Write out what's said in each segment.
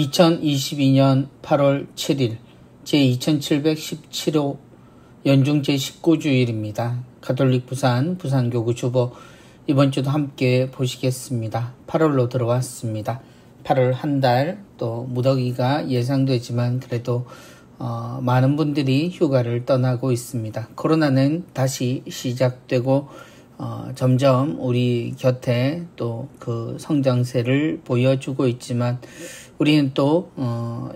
2022년 8월 7일 제2717호 연중 제19주일입니다. 가톨릭 부산교구 주보 이번 주도 함께 보시겠습니다. 8월로 들어왔습니다. 8월 한 달 또 무더기가 예상되지만 그래도 많은 분들이 휴가를 떠나고 있습니다. 코로나는 다시 시작되고 점점 우리 곁에 또 그 성장세를 보여주고 있지만 우리는 또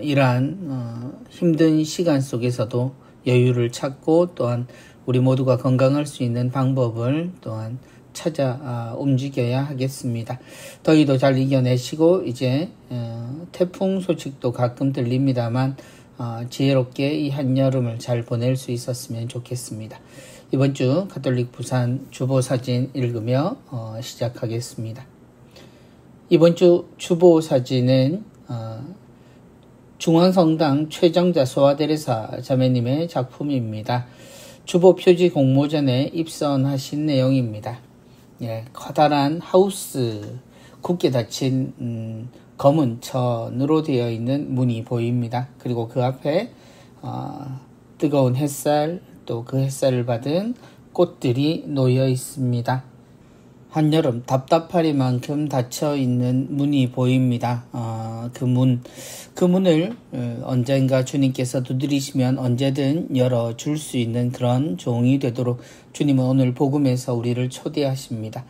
이러한 힘든 시간 속에서도 여유를 찾고 또한 우리 모두가 건강할 수 있는 방법을 또한 찾아 움직여야 하겠습니다. 더위도 잘 이겨내시고 이제 태풍 소식도 가끔 들립니다만 지혜롭게 이 한여름을 잘 보낼 수 있었으면 좋겠습니다. 이번 주 가톨릭 부산 주보사진 읽으며 시작하겠습니다. 이번 주 주보사진은 중앙성당 최정자 소아데레사 자매님의 작품입니다. 주보 표지 공모전에 입선하신 내용입니다. 커다란 하우스, 굳게 닫힌 검은 천으로 되어 있는 문이 보입니다. 그리고 그 앞에 뜨거운 햇살, 또 그 햇살을 받은 꽃들이 놓여 있습니다. 한여름 답답하리만큼 닫혀있는 문이 보입니다. 그 문을 언젠가 주님께서 두드리시면 언제든 열어줄 수 있는 그런 종이 되도록 주님은 오늘 복음에서 우리를 초대하십니다.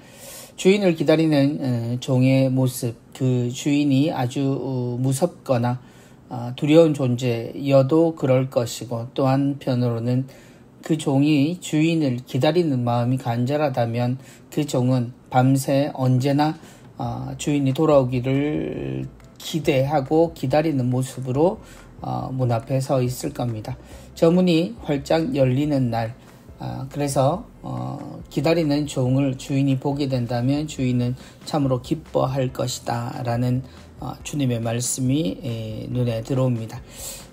주인을 기다리는 종의 모습, 그 주인이 아주 무섭거나 두려운 존재여도 그럴 것이고 또 한편으로는 그 종이 주인을 기다리는 마음이 간절하다면 그 종은 밤새 언제나 주인이 돌아오기를 기대하고 기다리는 모습으로 문 앞에 서 있을 겁니다. 저 문이 활짝 열리는 날, 그래서 기다리는 종을 주인이 보게 된다면 주인은 참으로 기뻐할 것이다 라는 주님의 말씀이 눈에 들어옵니다.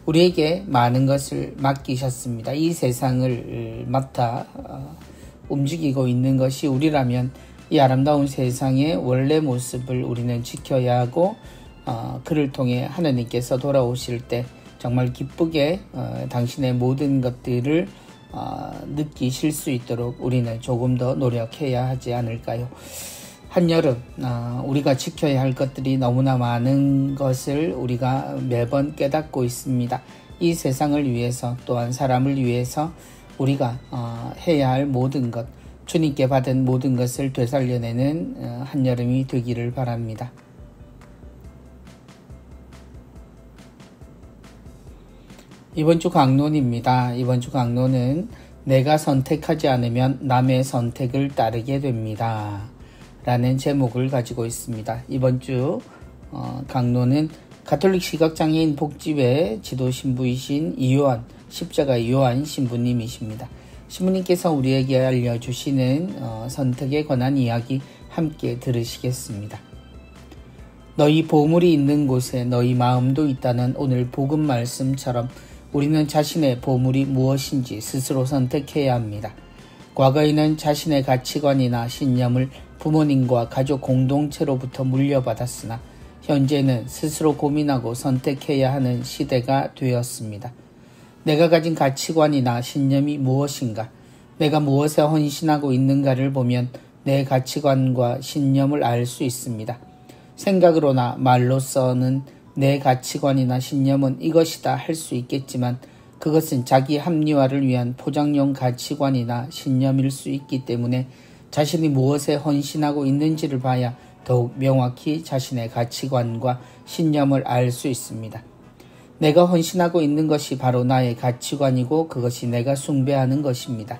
우리에게 많은 것을 맡기셨습니다. 이 세상을 맡아 움직이고 있는 것이 우리라면 이 아름다운 세상의 원래 모습을 우리는 지켜야 하고 그를 통해 하나님께서 돌아오실 때 정말 기쁘게 당신의 모든 것들을 느끼실 수 있도록 우리는 조금 더 노력해야 하지 않을까요? 한여름 우리가 지켜야 할 것들이 너무나 많은 것을 우리가 매번 깨닫고 있습니다. 이 세상을 위해서 또한 사람을 위해서 우리가 해야 할 모든 것, 주님께 받은 모든 것을 되살려내는 한여름이 되기를 바랍니다. 이번 주 강론입니다. 이번 주 강론은 내가 선택하지 않으면 남의 선택을 따르게 됩니다. 라는 제목을 가지고 있습니다. 이번 주 강론은 가톨릭 시각장애인 복지회 지도신부이신 십자가 이요한 신부님이십니다. 신부님께서 우리에게 알려주시는 선택에 관한 이야기 함께 들으시겠습니다. 너희 보물이 있는 곳에 너희 마음도 있다는 오늘 복음 말씀처럼 우리는 자신의 보물이 무엇인지 스스로 선택해야 합니다. 과거에는 자신의 가치관이나 신념을 부모님과 가족 공동체로부터 물려받았으나 현재는 스스로 고민하고 선택해야 하는 시대가 되었습니다. 내가 가진 가치관이나 신념이 무엇인가, 내가 무엇에 헌신하고 있는가를 보면 내 가치관과 신념을 알 수 있습니다. 생각으로나 말로서는 내 가치관이나 신념은 이것이다 할 수 있겠지만 그것은 자기 합리화를 위한 포장용 가치관이나 신념일 수 있기 때문에 자신이 무엇에 헌신하고 있는지를 봐야 더욱 명확히 자신의 가치관과 신념을 알 수 있습니다. 내가 헌신하고 있는 것이 바로 나의 가치관이고 그것이 내가 숭배하는 것입니다.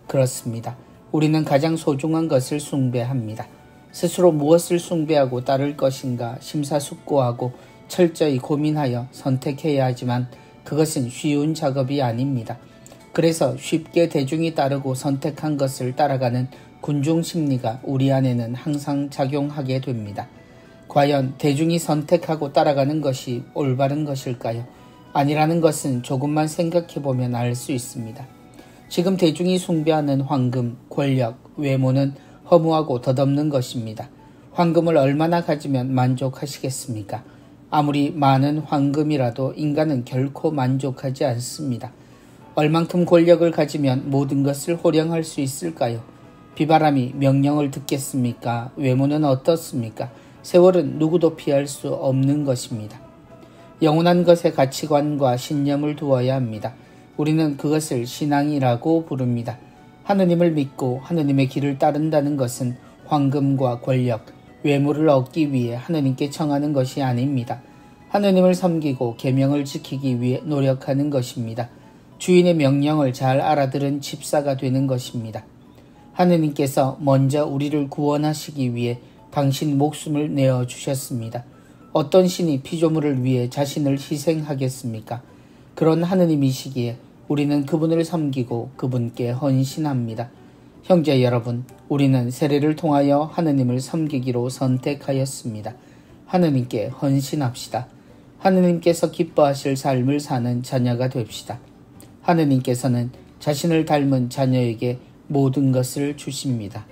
그렇습니다. 우리는 가장 소중한 것을 숭배합니다. 스스로 무엇을 숭배하고 따를 것인가 심사숙고하고 철저히 고민하여 선택해야 하지만 그것은 쉬운 작업이 아닙니다. 그래서 쉽게 대중이 따르고 선택한 것을 따라가는 군중 심리가 우리 안에는 항상 작용하게 됩니다. 과연 대중이 선택하고 따라가는 것이 올바른 것일까요? 아니라는 것은 조금만 생각해보면 알 수 있습니다. 지금 대중이 숭배하는 황금, 권력, 외모는 허무하고 덧없는 것입니다. 황금을 얼마나 가지면 만족하시겠습니까? 아무리 많은 황금이라도 인간은 결코 만족하지 않습니다. 얼만큼 권력을 가지면 모든 것을 호령할 수 있을까요? 비바람이 명령을 듣겠습니까? 외모는 어떻습니까? 세월은 누구도 피할 수 없는 것입니다. 영원한 것에 가치관과 신념을 두어야 합니다. 우리는 그것을 신앙이라고 부릅니다. 하느님을 믿고 하느님의 길을 따른다는 것은 황금과 권력, 외모를 얻기 위해 하느님께 청하는 것이 아닙니다. 하느님을 섬기고 계명을 지키기 위해 노력하는 것입니다. 주인의 명령을 잘 알아들은 집사가 되는 것입니다. 하느님께서 먼저 우리를 구원하시기 위해 당신 목숨을 내어주셨습니다. 어떤 신이 피조물을 위해 자신을 희생하겠습니까? 그런 하느님이시기에 우리는 그분을 섬기고 그분께 헌신합니다. 형제 여러분, 우리는 세례를 통하여 하느님을 섬기기로 선택하였습니다. 하느님께 헌신합시다. 하느님께서 기뻐하실 삶을 사는 자녀가 됩시다. 하느님께서는 자신을 닮은 자녀에게 모든 것을 주십니다.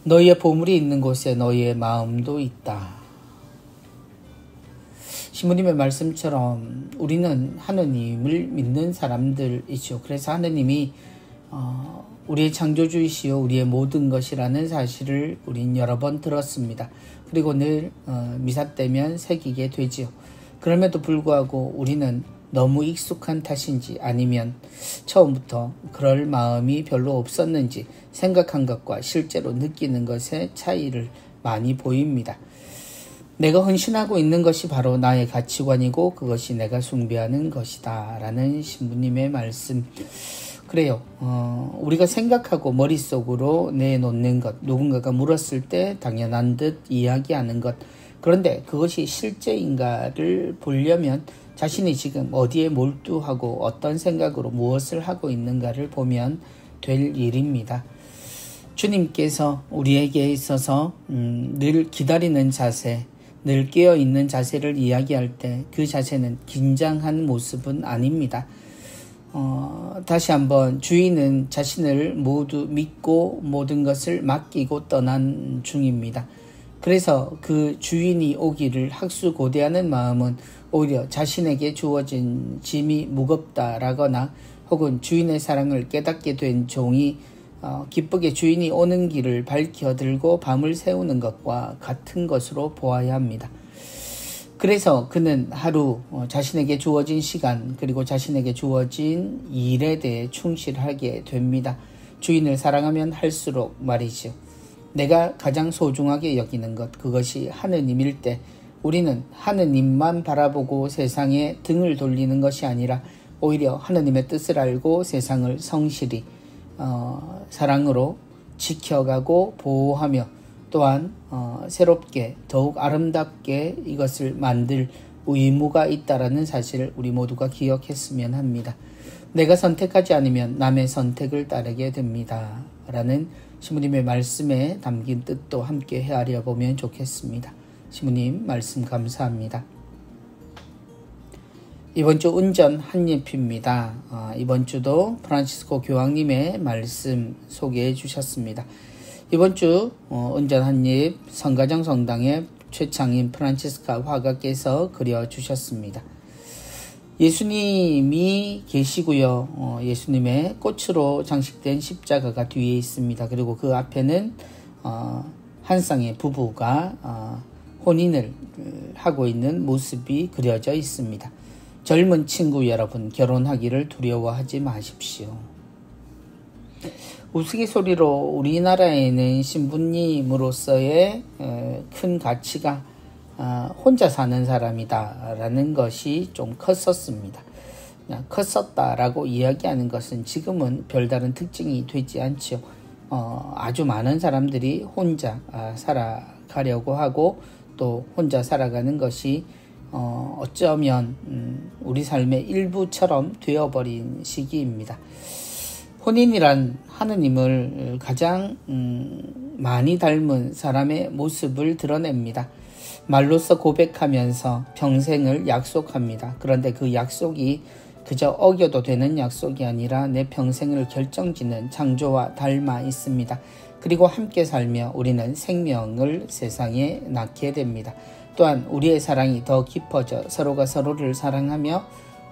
너희의 보물이 있는 곳에 너희의 마음도 있다. 시모님의 말씀처럼 우리는 하느님을 믿는 사람들이죠. 그래서 하느님이 우리의 창조주이시요 우리의 모든 것이라는 사실을 우린 여러 번 들었습니다. 그리고 늘 미사 때면 새기게 되지요. 그럼에도 불구하고 우리는 너무 익숙한 탓인지 아니면 처음부터 그럴 마음이 별로 없었는지 생각한 것과 실제로 느끼는 것의 차이를 많이 보입니다. 내가 헌신하고 있는 것이 바로 나의 가치관이고 그것이 내가 숭배하는 것이다 라는 신부님의 말씀. 그래요. 우리가 생각하고 머릿속으로 내놓는 것, 누군가가 물었을 때 당연한 듯 이야기하는 것. 그런데 그것이 실제인가를 보려면 자신이 지금 어디에 몰두하고 어떤 생각으로 무엇을 하고 있는가를 보면 될 일입니다. 주님께서 우리에게 있어서 늘 기다리는 자세, 늘 깨어있는 자세를 이야기할 때 그 자세는 긴장한 모습은 아닙니다. 다시 한번 주인은 자신을 모두 믿고 모든 것을 맡기고 떠난 중입니다. 그래서 그 주인이 오기를 학수고대하는 마음은 오히려 자신에게 주어진 짐이 무겁다라거나 혹은 주인의 사랑을 깨닫게 된 종이 기쁘게 주인이 오는 길을 밝혀들고 밤을 새우는 것과 같은 것으로 보아야 합니다. 그래서 그는 하루 자신에게 주어진 시간 그리고 자신에게 주어진 일에 대해 충실하게 됩니다. 주인을 사랑하면 할수록 말이죠. 내가 가장 소중하게 여기는 것, 그것이 하느님일 때 우리는 하느님만 바라보고 세상에 등을 돌리는 것이 아니라 오히려 하느님의 뜻을 알고 세상을 성실히 사랑으로 지켜가고 보호하며 또한 새롭게 더욱 아름답게 이것을 만들 의무가 있다라는 사실을 우리 모두가 기억했으면 합니다. 내가 선택하지 않으면 남의 선택을 따르게 됩니다. 라는 시모님의 말씀에 담긴 뜻도 함께 헤아려 보면 좋겠습니다. 시모님 말씀 감사합니다. 이번 주 운전 한입입니다. 이번 주도 프란치스코 교황님의 말씀 소개해 주셨습니다. 이번 주 운전 한입 성가정 성당의 최창인 프란치스카 화가께서 그려주셨습니다. 예수님이 계시고요. 예수님의 꽃으로 장식된 십자가가 뒤에 있습니다. 그리고 그 앞에는 한 쌍의 부부가 혼인을 하고 있는 모습이 그려져 있습니다. 젊은 친구 여러분, 결혼하기를 두려워하지 마십시오. 우스갯소리로 우리나라에는 신부님으로서의 큰 가치가 혼자 사는 사람이다 라는 것이 좀 컸었습니다. 컸었다라고 이야기하는 것은 지금은 별다른 특징이 되지 않죠. 아주 많은 사람들이 혼자 살아가려고 하고 또 혼자 살아가는 것이 어쩌면 우리 삶의 일부처럼 되어버린 시기입니다. 혼인이란 하느님을 가장 많이 닮은 사람의 모습을 드러냅니다. 말로써 고백하면서 평생을 약속합니다. 그런데 그 약속이 그저 어겨도 되는 약속이 아니라 내 평생을 결정짓는 창조와 닮아 있습니다. 그리고 함께 살며 우리는 생명을 세상에 낳게 됩니다. 또한 우리의 사랑이 더 깊어져 서로가 서로를 사랑하며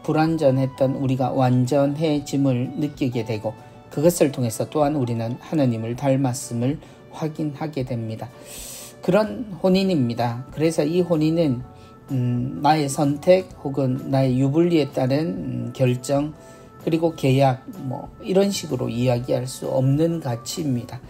불완전했던 우리가 완전해짐을 느끼게 되고 그것을 통해서 또한 우리는 하나님을 닮았음을 확인하게 됩니다. 그런 혼인입니다. 그래서 이 혼인은 나의 선택 혹은 나의 유불리에 따른 결정 그리고 계약 이런 식으로 이야기할 수 없는 가치입니다.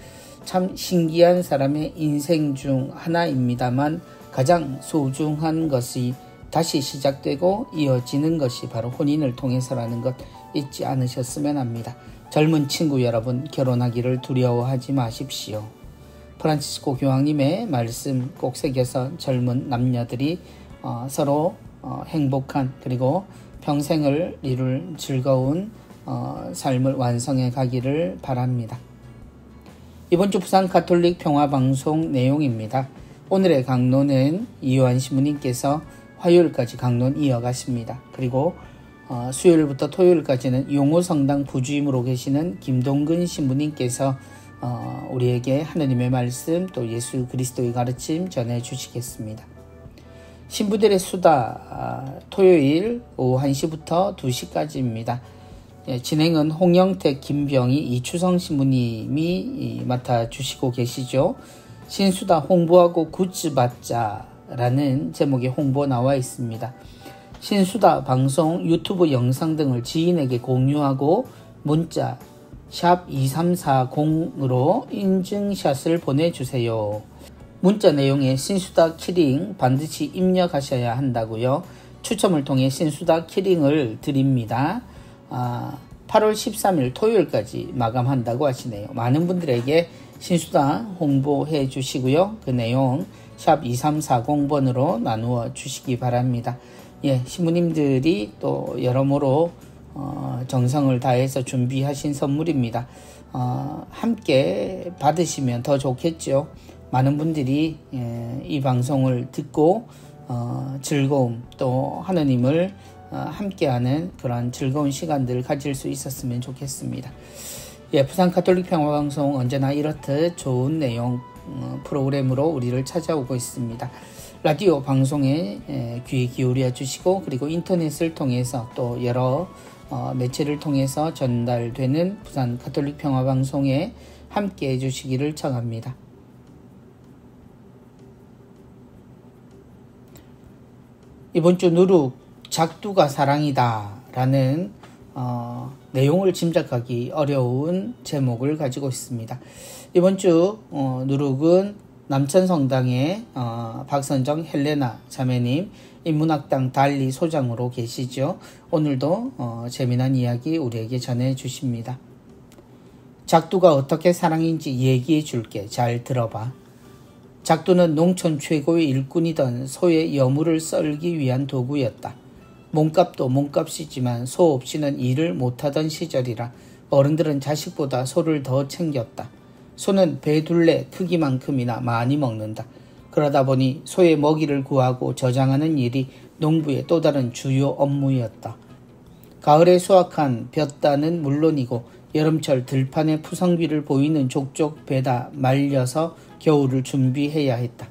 참 신기한 사람의 인생 중 하나입니다만 가장 소중한 것이 다시 시작되고 이어지는 것이 바로 혼인을 통해서라는 것 잊지 않으셨으면 합니다. 젊은 친구 여러분, 결혼하기를 두려워하지 마십시오. 프란치스코 교황님의 말씀 꼭 새겨서 젊은 남녀들이 서로 행복한 그리고 평생을 이룰 즐거운 삶을 완성해 가기를 바랍니다. 이번 주 부산 가톨릭 평화방송 내용입니다. 오늘의 강론은 이요한 신부님께서 화요일까지 강론 이어가십니다. 그리고 수요일부터 토요일까지는 용호성당 부주임으로 계시는 김동근 신부님께서 우리에게 하느님의 말씀 또 예수 그리스도의 가르침 전해주시겠습니다. 신부들의 수다 토요일 오후 1시부터 2시까지입니다. 진행은 홍영택, 김병희, 이추성 신부님이 맡아주시고 계시죠. 신수다 홍보하고 굿즈 받자라는 제목의 홍보 나와 있습니다. 신수다 방송, 유튜브 영상 등을 지인에게 공유하고 문자 샵 2340으로 인증샷을 보내주세요. 문자 내용에 신수다 키링 반드시 입력하셔야 한다고요. 추첨을 통해 신수다 키링을 드립니다. 8월 13일 토요일까지 마감한다고 하시네요. 많은 분들에게 신수다 홍보해 주시고요. 그 내용 샵 2340번으로 나누어 주시기 바랍니다. 신부님들이 또 여러모로 정성을 다해서 준비하신 선물입니다. 함께 받으시면 더 좋겠죠. 많은 분들이 이 방송을 듣고 즐거움 또 하느님을 함께하는 그런 즐거운 시간들을 가질 수 있었으면 좋겠습니다. 부산 가톨릭 평화방송 언제나 이렇듯 좋은 내용 프로그램으로 우리를 찾아오고 있습니다. 라디오 방송에 귀 기울여 주시고 그리고 인터넷을 통해서 또 여러 매체를 통해서 전달되는 부산 가톨릭 평화방송에 함께 해주시기를 청합니다. 이번 주 누룩 작두가 사랑이다 라는 내용을 짐작하기 어려운 제목을 가지고 있습니다. 이번 주 누룩은 남천성당의 박선정 헬레나 자매님, 인문학당 달리 소장으로 계시죠. 오늘도 재미난 이야기 우리에게 전해주십니다. 작두가 어떻게 사랑인지 얘기해 줄게. 잘 들어봐. 작두는 농촌 최고의 일꾼이던 소의 여물을 썰기 위한 도구였다. 몸값도 몸값이지만 소 없이는 일을 못하던 시절이라 어른들은 자식보다 소를 더 챙겼다. 소는 배 둘레 크기만큼이나 많이 먹는다. 그러다 보니 소의 먹이를 구하고 저장하는 일이 농부의 또 다른 주요 업무였다. 가을에 수확한 볕단은 물론이고 여름철 들판의 푸성귀를 보이는 족족 베다 말려서 겨울을 준비해야 했다.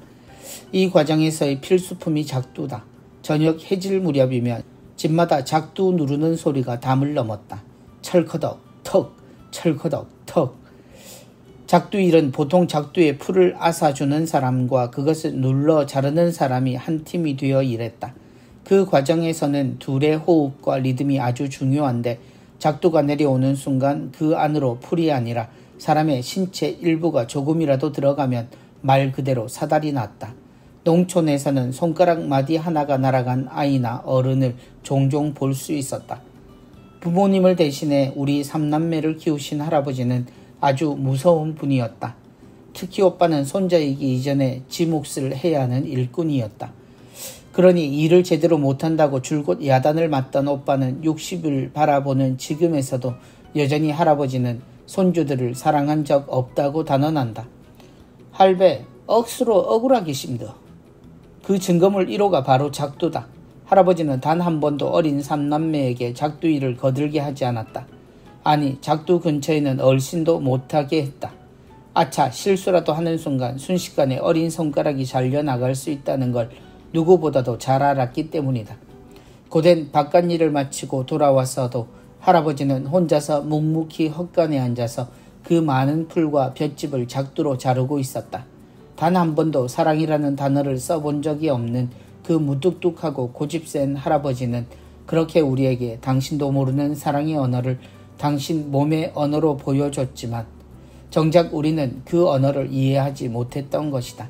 이 과정에서의 필수품이 작두다. 저녁 해질 무렵이면 집마다 작두 누르는 소리가 담을 넘었다. 철커덕 턱 철커덕 턱. 작두일은 보통 작두의 풀을 앗아주는 사람과 그것을 눌러 자르는 사람이 한 팀이 되어 일했다. 그 과정에서는 둘의 호흡과 리듬이 아주 중요한데 작두가 내려오는 순간 그 안으로 풀이 아니라 사람의 신체 일부가 조금이라도 들어가면 말 그대로 사달이 났다. 농촌에서는 손가락 마디 하나가 날아간 아이나 어른을 종종 볼 수 있었다. 부모님을 대신해 우리 삼남매를 키우신 할아버지는 아주 무서운 분이었다. 특히 오빠는 손자이기 이전에 지 몫을 해야 하는 일꾼이었다. 그러니 일을 제대로 못한다고 줄곧 야단을 맞던 오빠는 60을 바라보는 지금에서도 여전히 할아버지는 손주들을 사랑한 적 없다고 단언한다. 할배, 억수로 억울하기 힘들어. 그 증거물 1호가 바로 작두다. 할아버지는 단 한 번도 어린 삼남매에게 작두 일을 거들게 하지 않았다. 아니, 작두 근처에는 얼씬도 못하게 했다. 아차 실수라도 하는 순간 순식간에 어린 손가락이 잘려나갈 수 있다는 걸 누구보다도 잘 알았기 때문이다. 고된 바깥일을 마치고 돌아왔어도 할아버지는 혼자서 묵묵히 헛간에 앉아서 그 많은 풀과 볏짚을 작두로 자르고 있었다. 단 한 번도 사랑이라는 단어를 써본 적이 없는 그 무뚝뚝하고 고집센 할아버지는 그렇게 우리에게 당신도 모르는 사랑의 언어를 당신 몸의 언어로 보여줬지만 정작 우리는 그 언어를 이해하지 못했던 것이다.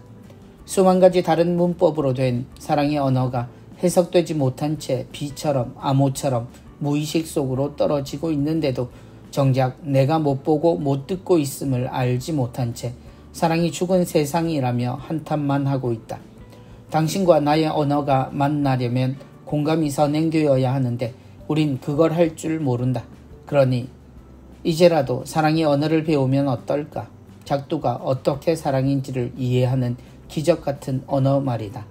수만 가지 다른 문법으로 된 사랑의 언어가 해석되지 못한 채 비처럼 암호처럼 무의식 속으로 떨어지고 있는데도 정작 내가 못 보고 못 듣고 있음을 알지 못한 채 사랑이 죽은 세상이라며 한탄만 하고 있다. 당신과 나의 언어가 만나려면 공감이 선행되어야 하는데 우린 그걸 할 줄 모른다. 그러니 이제라도 사랑의 언어를 배우면 어떨까? 작두가 어떻게 사랑인지를 이해하는 기적 같은 언어 말이다.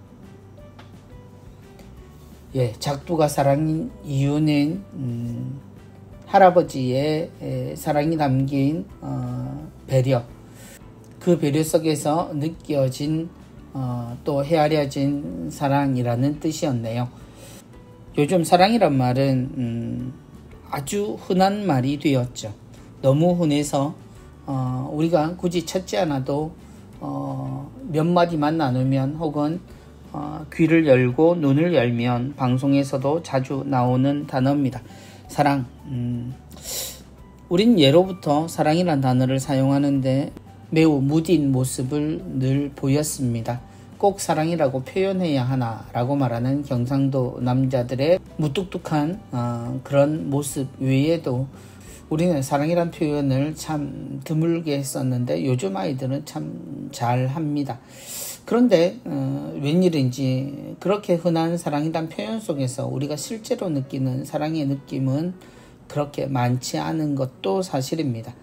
예, 작두가 사랑인 이유는 할아버지의 사랑이 담긴 배려, 그 배려 속에서 느껴진 또 헤아려진 사랑이라는 뜻이었네요. 요즘 사랑이란 말은 아주 흔한 말이 되었죠. 너무 흔해서 우리가 굳이 찾지 않아도 몇 마디만 나누면 혹은 귀를 열고 눈을 열면 방송에서도 자주 나오는 단어입니다. 사랑. 우린 예로부터 사랑이란 단어를 사용하는데 매우 무딘 모습을 늘 보였습니다. 꼭 사랑이라고 표현해야 하나라고 말하는 경상도 남자들의 무뚝뚝한 그런 모습 외에도 우리는 사랑이란 표현을 참 드물게 했었는데 요즘 아이들은 참 잘합니다. 그런데 웬일인지 그렇게 흔한 사랑이란 표현 속에서 우리가 실제로 느끼는 사랑의 느낌은 그렇게 많지 않은 것도 사실입니다.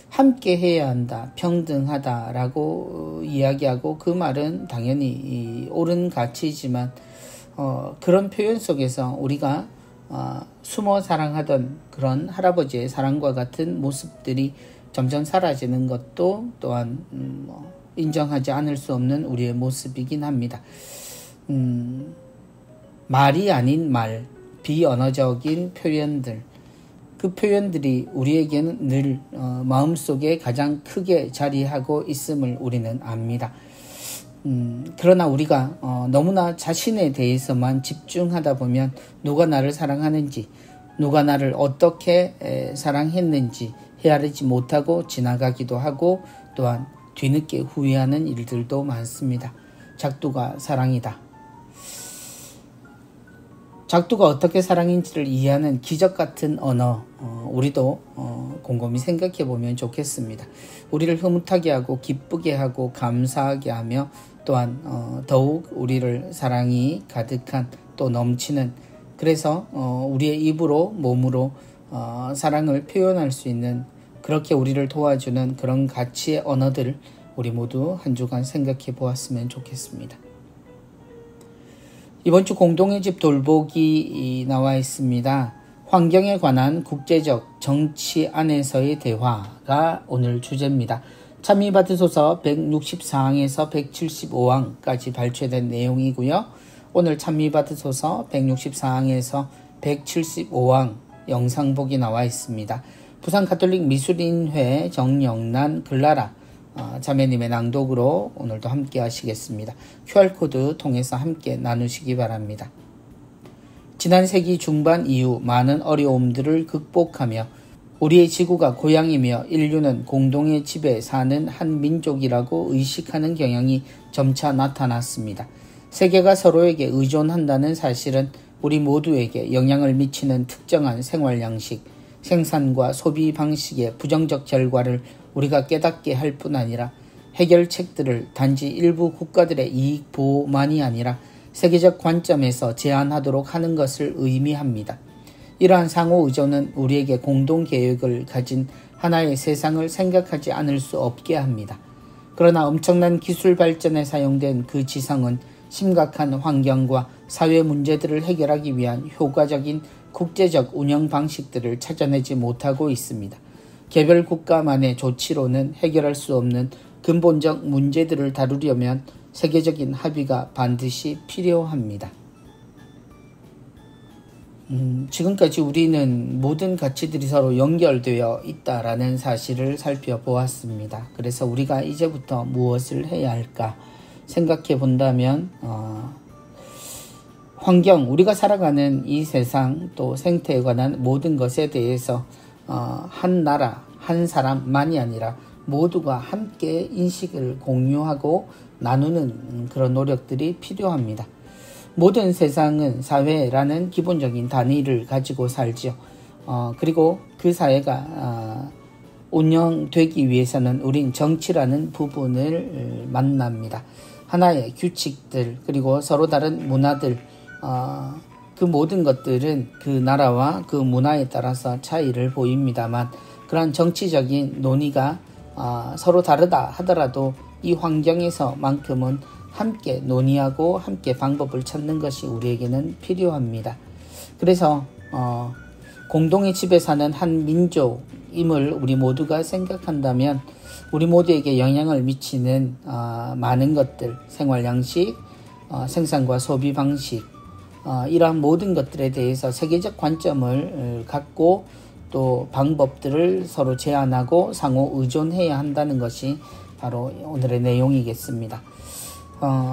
함께 해야 한다, 평등하다라고 이야기하고 그 말은 당연히 옳은 가치이지만 그런 표현 속에서 우리가 숨어 사랑하던 그런 할아버지의 사랑과 같은 모습들이 점점 사라지는 것도 또한 인정하지 않을 수 없는 우리의 모습이긴 합니다. 말이 아닌 말, 비언어적인 표현들, 그 표현들이 우리에게는 늘 마음속에 가장 크게 자리하고 있음을 우리는 압니다. 그러나 우리가 너무나 자신에 대해서만 집중하다 보면 누가 나를 사랑하는지, 누가 나를 어떻게 사랑했는지 헤아리지 못하고 지나가기도 하고 또한 뒤늦게 후회하는 일들도 많습니다. 작두가 사랑이다. 작두가 어떻게 사랑인지를 이해하는 기적 같은 언어, 우리도 곰곰이 생각해 보면 좋겠습니다. 우리를 흐뭇하게 하고 기쁘게 하고 감사하게 하며 또한 더욱 우리를 사랑이 가득한 또 넘치는, 그래서 우리의 입으로 몸으로 사랑을 표현할 수 있는, 그렇게 우리를 도와주는 그런 가치의 언어들 우리 모두 한 주간 생각해 보았으면 좋겠습니다. 이번 주 공동의 집 돌보기 나와 있습니다. 환경에 관한 국제적 정치 안에서의 대화가 오늘 주제입니다. 참미받으소서 164항에서 175항까지 발췌된 내용이고요. 오늘 참미받으소서 164항에서 175항 영상복이 나와 있습니다. 부산 가톨릭 미술인회 정영란 글라라 자매님의 낭독으로 오늘도 함께 하시겠습니다. QR코드 통해서 함께 나누시기 바랍니다. 지난 세기 중반 이후 많은 어려움들을 극복하며 우리의 지구가 고향이며 인류는 공동의 집에 사는 한 민족이라고 의식하는 경향이 점차 나타났습니다. 세계가 서로에게 의존한다는 사실은 우리 모두에게 영향을 미치는 특정한 생활 양식, 생산과 소비 방식의 부정적 결과를 우리가 깨닫게 할 뿐 아니라 해결책들을 단지 일부 국가들의 이익 보호만이 아니라 세계적 관점에서 제안하도록 하는 것을 의미합니다. 이러한 상호 의존은 우리에게 공동 계획을 가진 하나의 세상을 생각하지 않을 수 없게 합니다. 그러나 엄청난 기술 발전에 사용된 그 지성은 심각한 환경과 사회 문제들을 해결하기 위한 효과적인 국제적 운영 방식들을 찾아내지 못하고 있습니다. 개별 국가만의 조치로는 해결할 수 없는 근본적 문제들을 다루려면 세계적인 합의가 반드시 필요합니다. 지금까지 우리는 모든 가치들이 서로 연결되어 있다라는 사실을 살펴보았습니다. 그래서 우리가 이제부터 무엇을 해야 할까 생각해 본다면 환경, 우리가 살아가는 이 세상 또 생태에 관한 모든 것에 대해서 한 나라, 한 사람만이 아니라 모두가 함께 인식을 공유하고 나누는 그런 노력들이 필요합니다. 모든 세상은 사회라는 기본적인 단위를 가지고 살죠. 그리고 그 사회가 운영되기 위해서는 우린 정치라는 부분을 만납니다. 하나의 규칙들 그리고 서로 다른 문화들 그 모든 것들은 그 나라와 그 문화에 따라서 차이를 보입니다만 그런 정치적인 논의가 서로 다르다 하더라도 이 환경에서만큼은 함께 논의하고 함께 방법을 찾는 것이 우리에게는 필요합니다. 그래서 공동의 집에 사는 한 민족임을 우리 모두가 생각한다면 우리 모두에게 영향을 미치는 많은 것들, 생활 양식, 생산과 소비 방식, 이러한 모든 것들에 대해서 세계적 관점을 갖고 또 방법들을 서로 제안하고 상호 의존해야 한다는 것이 바로 오늘의 내용이겠습니다.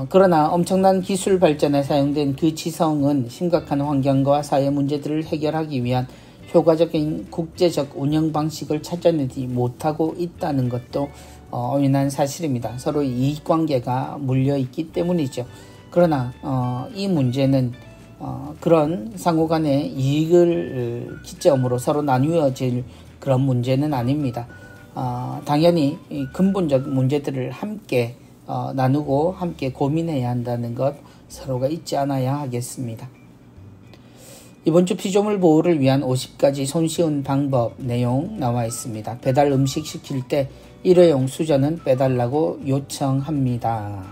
그러나 엄청난 기술 발전에 사용된 그 지성은 심각한 환경과 사회 문제들을 해결하기 위한 효과적인 국제적 운영 방식을 찾아내지 못하고 있다는 것도 엄연한 사실입니다. 서로 이익관계가 물려있기 때문이죠. 그러나 이 문제는 그런 상호간의 이익을 기점으로 서로 나누어질 그런 문제는 아닙니다. 당연히 근본적 문제들을 함께 나누고 함께 고민해야 한다는 것 서로가 잊지 않아야 하겠습니다. 이번 주 피조물 보호를 위한 50가지 손쉬운 방법 내용 나와 있습니다. 배달 음식 시킬 때 일회용 수저는 빼달라고 요청합니다.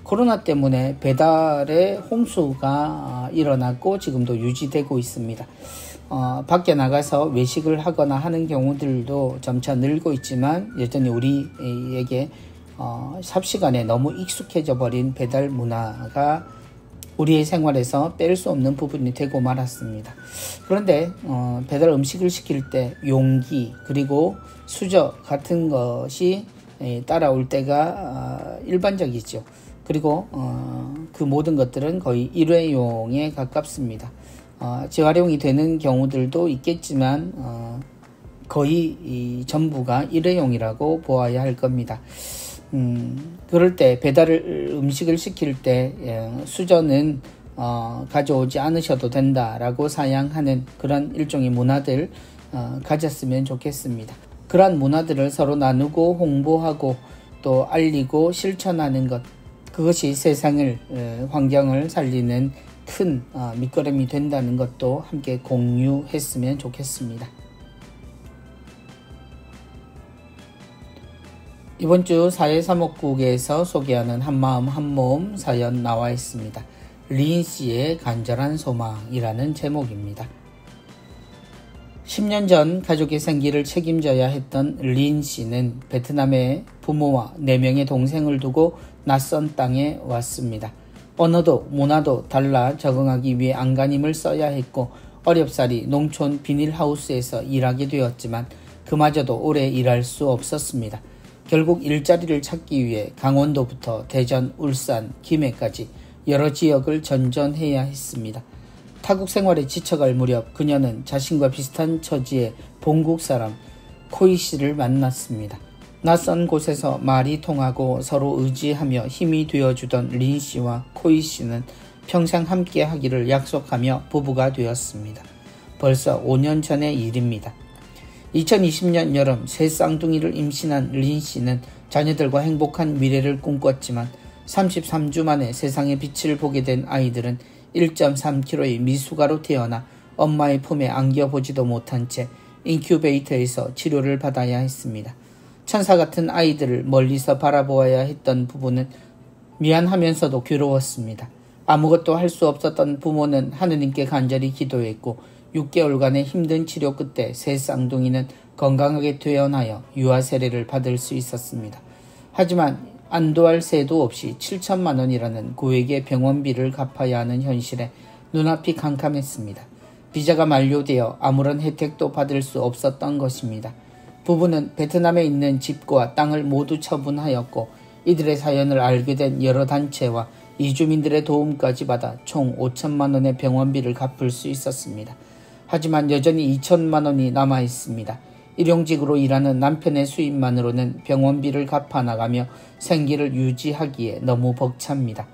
코로나 때문에 배달의 홍수가 일어났고 지금도 유지되고 있습니다. 밖에 나가서 외식을 하거나 하는 경우들도 점차 늘고 있지만 여전히 우리에게 삽시간에 너무 익숙해져 버린 배달 문화가 우리의 생활에서 뺄 수 없는 부분이 되고 말았습니다. 그런데 배달 음식을 시킬 때 용기 그리고 수저 같은 것이 따라올 때가 일반적이죠. 그리고 그 모든 것들은 거의 일회용에 가깝습니다. 재활용이 되는 경우들도 있겠지만 거의 전부가 일회용이라고 보아야 할 겁니다. 그럴 때 배달 음식을 시킬 때 수저는 가져오지 않으셔도 된다라고 사양하는 그런 일종의 문화들 가졌으면 좋겠습니다. 그러한 문화들을 서로 나누고 홍보하고 또 알리고 실천하는 것, 그것이 세상을 환경을 살리는 큰 밑거름이 된다는 것도 함께 공유했으면 좋겠습니다. 이번 주 사회사목국에서 소개하는 한마음 한몸 사연 나와 있습니다. 린 씨의 간절한 소망이라는 제목입니다. 10년 전 가족의 생기를 책임져야 했던 린 씨는 베트남에 부모와 4명의 동생을 두고 낯선 땅에 왔습니다. 언어도 문화도 달라 적응하기 위해 안간힘을 써야 했고 어렵사리 농촌 비닐하우스에서 일하게 되었지만 그마저도 오래 일할 수 없었습니다. 결국 일자리를 찾기 위해 강원도부터 대전, 울산, 김해까지 여러 지역을 전전해야 했습니다. 타국 생활에 지쳐갈 무렵 그녀는 자신과 비슷한 처지의 본국 사람 코이 씨를 만났습니다. 낯선 곳에서 말이 통하고 서로 의지하며 힘이 되어주던 린 씨와 코이 씨는 평생 함께 하기를 약속하며 부부가 되었습니다. 벌써 5년 전의 일입니다. 2020년 여름 새 쌍둥이를 임신한 린 씨는 자녀들과 행복한 미래를 꿈꿨지만 33주 만에 세상의 빛을 보게 된 아이들은 1.3kg의 미숙아로 태어나 엄마의 품에 안겨보지도 못한 채 인큐베이터에서 치료를 받아야 했습니다. 천사 같은 아이들을 멀리서 바라보아야 했던 부부는 미안하면서도 괴로웠습니다. 아무것도 할 수 없었던 부모는 하느님께 간절히 기도했고 6개월간의 힘든 치료 끝에 새 쌍둥이는 건강하게 퇴원하여 유아 세례를 받을 수 있었습니다. 하지만 안도할 새도 없이 7천만 원이라는 고액의 병원비를 갚아야 하는 현실에 눈앞이 캄캄했습니다. 비자가 만료되어 아무런 혜택도 받을 수 없었던 것입니다. 부부는 베트남에 있는 집과 땅을 모두 처분하였고 이들의 사연을 알게 된 여러 단체와 이주민들의 도움까지 받아 총 5천만 원의 병원비를 갚을 수 있었습니다. 하지만 여전히 2천만 원이 남아 있습니다. 일용직으로 일하는 남편의 수입만으로는 병원비를 갚아나가며 생계를 유지하기에 너무 벅찹니다.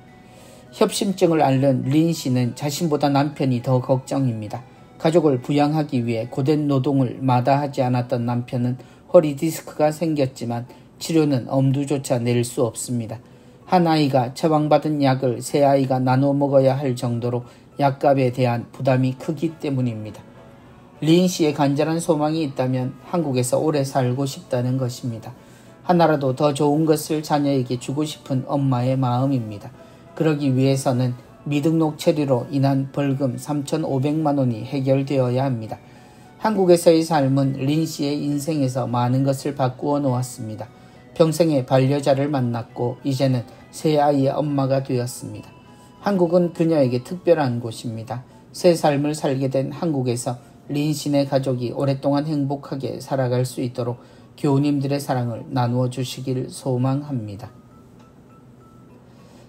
협심증을 앓는 린 씨는 자신보다 남편이 더 걱정입니다. 가족을 부양하기 위해 고된 노동을 마다하지 않았던 남편은 허리 디스크가 생겼지만 치료는 엄두조차 낼 수 없습니다. 한 아이가 처방받은 약을 세 아이가 나눠 먹어야 할 정도로 약값에 대한 부담이 크기 때문입니다. 린 씨의 간절한 소망이 있다면 한국에서 오래 살고 싶다는 것입니다. 하나라도 더 좋은 것을 자녀에게 주고 싶은 엄마의 마음입니다. 그러기 위해서는 미등록 체류로 인한 벌금 3,500만 원이 해결되어야 합니다. 한국에서의 삶은 린 씨의 인생에서 많은 것을 바꾸어 놓았습니다. 평생의 반려자를 만났고 이제는 세 아이의 엄마가 되었습니다. 한국은 그녀에게 특별한 곳입니다. 새 삶을 살게 된 한국에서 린 씨네 가족이 오랫동안 행복하게 살아갈 수 있도록 교우님들의 사랑을 나누어 주시길 소망합니다.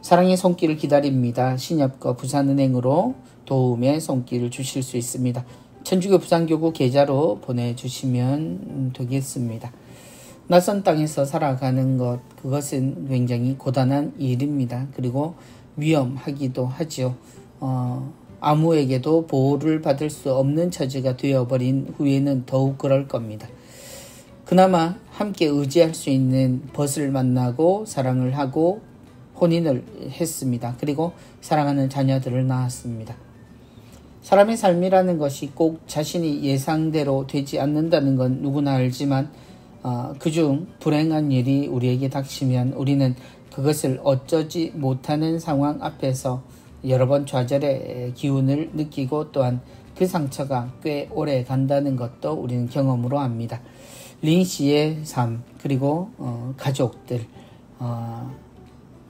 사랑의 손길을 기다립니다. 신협과 부산은행으로 도움의 손길을 주실 수 있습니다. 천주교 부산교구 계좌로 보내주시면 되겠습니다. 낯선 땅에서 살아가는 것, 그것은 굉장히 고단한 일입니다. 그리고 위험하기도 하죠. 아무에게도 보호를 받을 수 없는 처지가 되어버린 후에는 더욱 그럴 겁니다. 그나마 함께 의지할 수 있는 벗을 만나고 사랑을 하고 혼인을 했습니다. 그리고 사랑하는 자녀들을 낳았습니다. 사람의 삶이라는 것이 꼭 자신이 예상대로 되지 않는다는 건 누구나 알지만 그중 불행한 일이 우리에게 닥치면 우리는 그것을 어쩌지 못하는 상황 앞에서 여러 번 좌절의 기운을 느끼고 또한 그 상처가 꽤 오래 간다는 것도 우리는 경험으로 압니다. 린 씨의 삶 그리고 가족들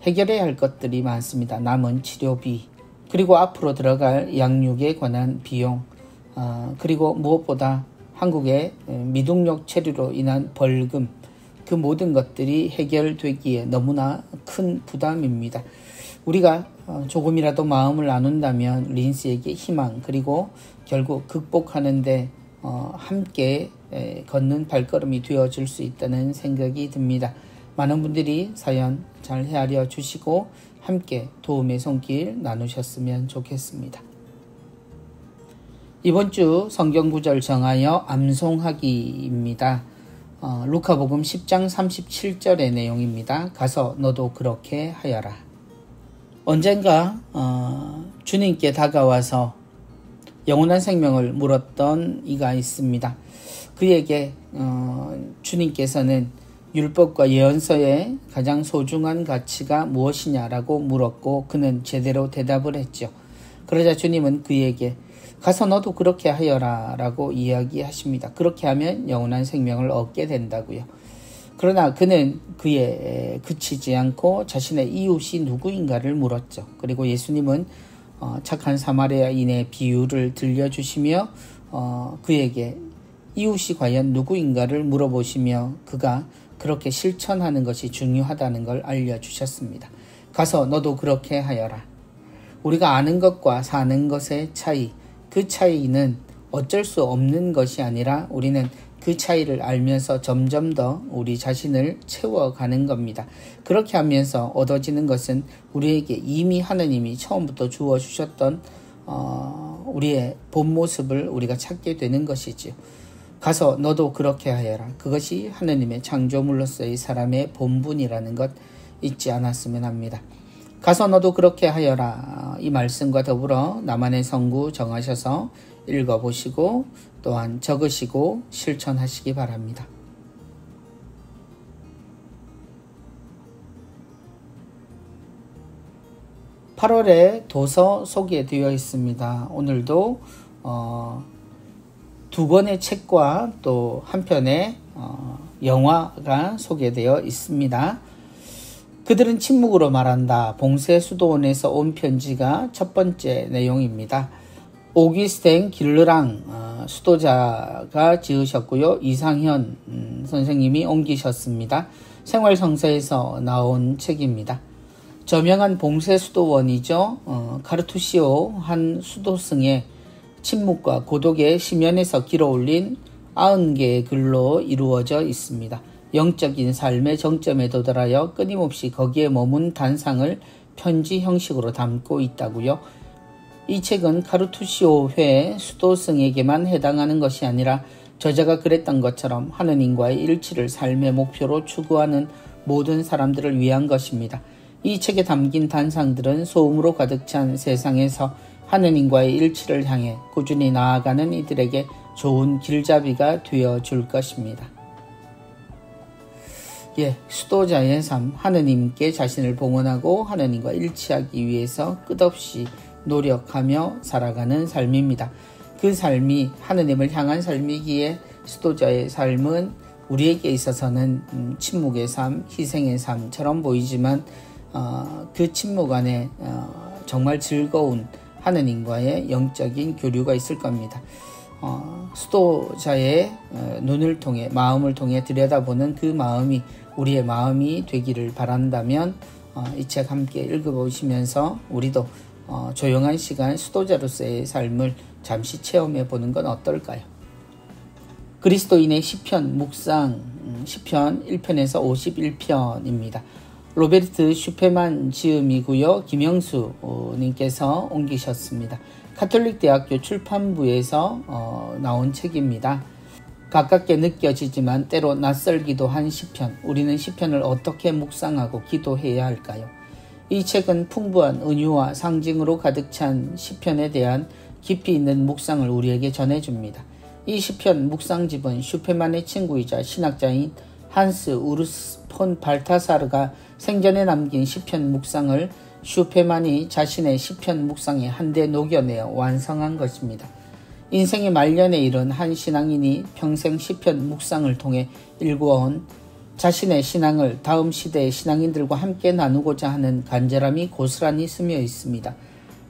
해결해야 할 것들이 많습니다. 남은 치료비 그리고 앞으로 들어갈 양육에 관한 비용 그리고 무엇보다 한국의 미등록 체류로 인한 벌금 그 모든 것들이 해결되기에 너무나 큰 부담입니다. 우리가 조금이라도 마음을 나눈다면 린 씨에게 희망 그리고 결국 극복하는데 함께 걷는 발걸음이 되어줄 수 있다는 생각이 듭니다. 많은 분들이 사연 잘 헤아려 주시고 함께 도움의 손길 나누셨으면 좋겠습니다. 이번 주 성경구절 정하여 암송하기입니다. 루카복음 10장 37절의 내용입니다. 가서 너도 그렇게 하여라. 언젠가 주님께 다가와서 영원한 생명을 물었던 이가 있습니다. 그에게 주님께서는 율법과 예언서의 가장 소중한 가치가 무엇이냐라고 물었고 그는 제대로 대답을 했죠. 그러자 주님은 그에게 가서 너도 그렇게 하여라 라고 이야기하십니다. 그렇게 하면 영원한 생명을 얻게 된다고요. 그러나 그는 그에 그치지 않고 자신의 이웃이 누구인가를 물었죠. 그리고 예수님은 착한 사마리아인의 비유를 들려주시며 그에게 이웃이 과연 누구인가를 물어보시며 그가 그렇게 실천하는 것이 중요하다는 걸 알려주셨습니다. 가서 너도 그렇게 하여라. 우리가 아는 것과 사는 것의 차이, 그 차이는 어쩔 수 없는 것이 아니라 우리는 그 차이를 알면서 점점 더 우리 자신을 채워가는 겁니다. 그렇게 하면서 얻어지는 것은 우리에게 이미 하느님이 처음부터 주어주셨던 우리의 본 모습을 우리가 찾게 되는 것이지요. 가서 너도 그렇게 하여라. 그것이 하느님의 창조물로서의 사람의 본분이라는 것 잊지 않았으면 합니다. 가서 너도 그렇게 하여라. 이 말씀과 더불어 나만의 성구 정하셔서 읽어보시고 또한 적으시고 실천하시기 바랍니다. (8월에) 도서 소개되어 있습니다. 오늘도 두 권의 책과 또 한 편의 영화가 소개되어 있습니다. 그들은 침묵으로 말한다. 봉쇄수도원에서 온 편지가 첫 번째 내용입니다. 오기스텐 길르랑 수도자가 지으셨고요. 이상현 선생님이 옮기셨습니다. 생활성서에서 나온 책입니다. 저명한 봉쇄수도원이죠. 카르투시오 한 수도승의 침묵과 고독의 심연에서 길어올린 90개의 글로 이루어져 있습니다. 영적인 삶의 정점에 도달하여 끊임없이 거기에 머문 단상을 편지 형식으로 담고 있다고요. 이 책은 카르투시오회 수도승에게만 해당하는 것이 아니라 저자가 그랬던 것처럼 하느님과의 일치를 삶의 목표로 추구하는 모든 사람들을 위한 것입니다. 이 책에 담긴 단상들은 소음으로 가득 찬 세상에서 하느님과의 일치를 향해 꾸준히 나아가는 이들에게 좋은 길잡이가 되어줄 것입니다. 수도자의 삶, 하느님께 자신을 봉헌하고 하느님과 일치하기 위해서 끝없이 노력하며 살아가는 삶입니다. 그 삶이 하느님을 향한 삶이기에 수도자의 삶은 우리에게 있어서는 침묵의 삶, 희생의 삶처럼 보이지만 그 침묵 안에 정말 즐거운 하느님과의 영적인 교류가 있을 겁니다. 수도자의 눈을 통해 마음을 통해 들여다보는 그 마음이 우리의 마음이 되기를 바란다면 이 책 함께 읽어보시면서 우리도 조용한 시간 수도자로서의 삶을 잠시 체험해 보는 건 어떨까요? 그리스도인의 시편 묵상 시편 1편에서 51편입니다. 로베르트 슈페만 지음이고요. 김영수 님께서 옮기셨습니다. 가톨릭대학교 출판부에서 나온 책입니다. 가깝게 느껴지지만 때로 낯설기도 한 시편. 우리는 시편을 어떻게 묵상하고 기도해야 할까요? 이 책은 풍부한 은유와 상징으로 가득 찬 시편에 대한 깊이 있는 묵상을 우리에게 전해줍니다. 이 시편 묵상집은 슈페만의 친구이자 신학자인 한스 우르스 폰 발타사르가 생전에 남긴 시편 묵상을 슈페만이 자신의 시편 묵상에 한데 녹여내어 완성한 것입니다. 인생의 말년에 이른 한 신앙인이 평생 시편 묵상을 통해 일구어온 자신의 신앙을 다음 시대의 신앙인들과 함께 나누고자 하는 간절함이 고스란히 스며 있습니다.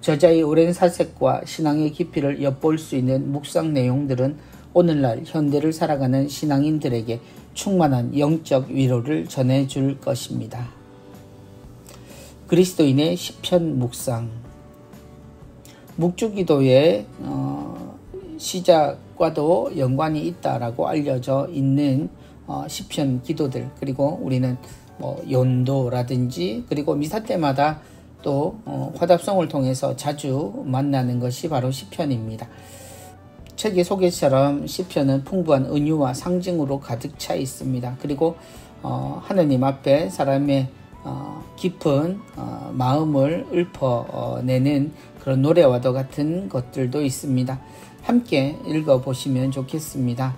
저자의 오랜 사색과 신앙의 깊이를 엿볼 수 있는 묵상 내용들은 오늘날 현대를 살아가는 신앙인들에게 충만한 영적 위로를 전해줄 것입니다. 그리스도인의 시편 묵상. 묵주기도의 시작과도 연관이 있다라고 알려져 있는 시편 기도들, 그리고 우리는 연도라든지 그리고 미사 때마다 또 화답송을 통해서 자주 만나는 것이 바로 시편입니다. 책의 소개처럼 시편은 풍부한 은유와 상징으로 가득 차 있습니다. 그리고 하느님 앞에 사람의 깊은 마음을 읊어내는 그런 노래와도 같은 것들도 있습니다. 함께 읽어보시면 좋겠습니다.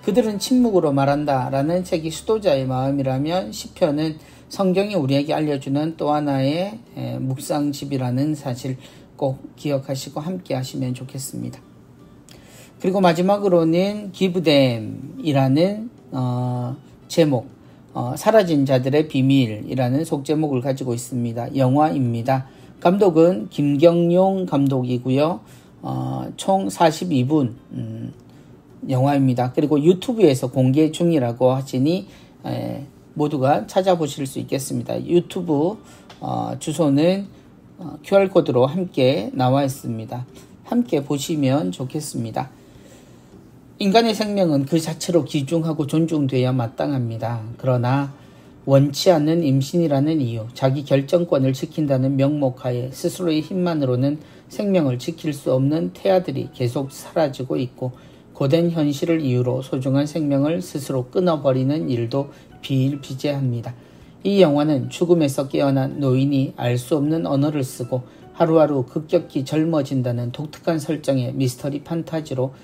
그들은 침묵으로 말한다 라는 책이 수도자의 마음이라면 시편은 성경이 우리에게 알려주는 또 하나의 묵상집이라는 사실 꼭 기억하시고 함께 하시면 좋겠습니다. 그리고 마지막으로는 기브댐이라는 제목, 사라진 자들의 비밀이라는 속제목을 가지고 있습니다. 영화입니다. 감독은 김경용 감독이고요. 총 42분 영화입니다. 그리고 유튜브에서 공개 중이라고 하시니 모두가 찾아보실 수 있겠습니다. 유튜브 주소는 QR코드로 함께 나와 있습니다. 함께 보시면 좋겠습니다. 인간의 생명은 그 자체로 귀중하고 존중돼야 마땅합니다. 그러나 원치 않는 임신이라는 이유, 자기 결정권을 지킨다는 명목하에 스스로의 힘만으로는 생명을 지킬 수 없는 태아들이 계속 사라지고 있고 고된 현실을 이유로 소중한 생명을 스스로 끊어버리는 일도 비일비재합니다. 이 영화는 죽음에서 깨어난 노인이 알 수 없는 언어를 쓰고 하루하루 급격히 젊어진다는 독특한 설정의 미스터리 판타지로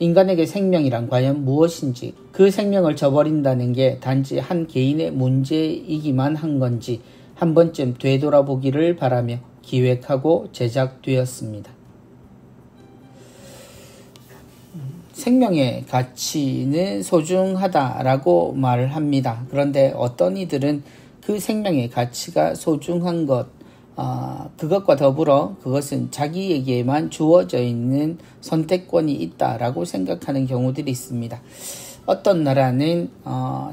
인간에게 생명이란 과연 무엇인지, 그 생명을 저버린다는 게 단지 한 개인의 문제이기만 한 건지 한 번쯤 되돌아보기를 바라며 기획하고 제작되었습니다. 생명의 가치는 소중하다라고 말을 합니다. 그런데 어떤 이들은 그 생명의 가치가 소중한 것, 그것과 더불어 그것은 자기에게만 주어져 있는 선택권이 있다라고 생각하는 경우들이 있습니다. 어떤 나라는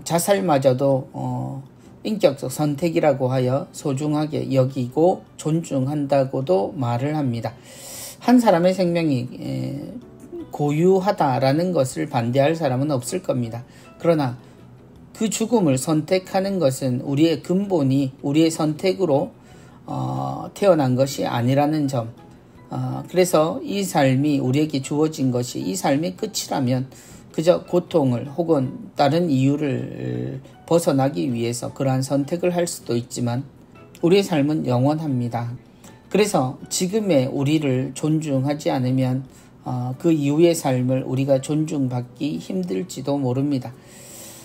자살마저도 인격적 선택이라고 하여 소중하게 여기고 존중한다고도 말을 합니다. 한 사람의 생명이 고유하다라는 것을 반대할 사람은 없을 겁니다. 그러나 그 죽음을 선택하는 것은 우리의 근본이 우리의 선택으로 태어난 것이 아니라는 점, 그래서 이 삶이 우리에게 주어진 것이 이 삶의 끝이라면 그저 고통을 혹은 다른 이유를 벗어나기 위해서 그러한 선택을 할 수도 있지만 우리의 삶은 영원합니다. 그래서 지금의 우리를 존중하지 않으면 그 이후의 삶을 우리가 존중받기 힘들지도 모릅니다.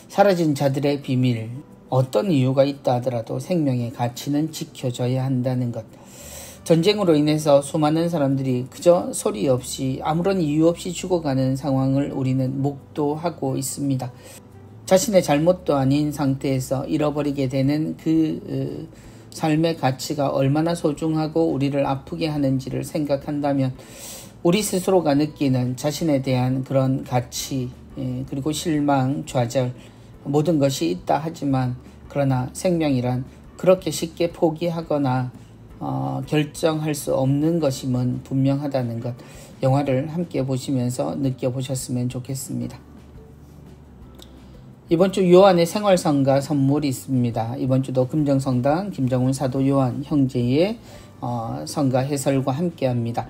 사라진 자들의 비밀, 어떤 이유가 있다 하더라도 생명의 가치는 지켜져야 한다는 것. 전쟁으로 인해서 수많은 사람들이 그저 소리 없이 아무런 이유 없이 죽어가는 상황을 우리는 목도하고 있습니다. 자신의 잘못도 아닌 상태에서 잃어버리게 되는 그 삶의 가치가 얼마나 소중하고 우리를 아프게 하는지를 생각한다면 우리 스스로가 느끼는 자신에 대한 그런 가치, 그리고 실망, 좌절, 모든 것이 있다 하지만 그러나 생명이란 그렇게 쉽게 포기하거나 결정할 수 없는 것임은 분명하다는 것, 영화를 함께 보시면서 느껴보셨으면 좋겠습니다. 이번 주 요한의 생활성가 선물이 있습니다. 이번 주도 금정성당 김정훈 사도 요한 형제의 성가 해설과 함께합니다.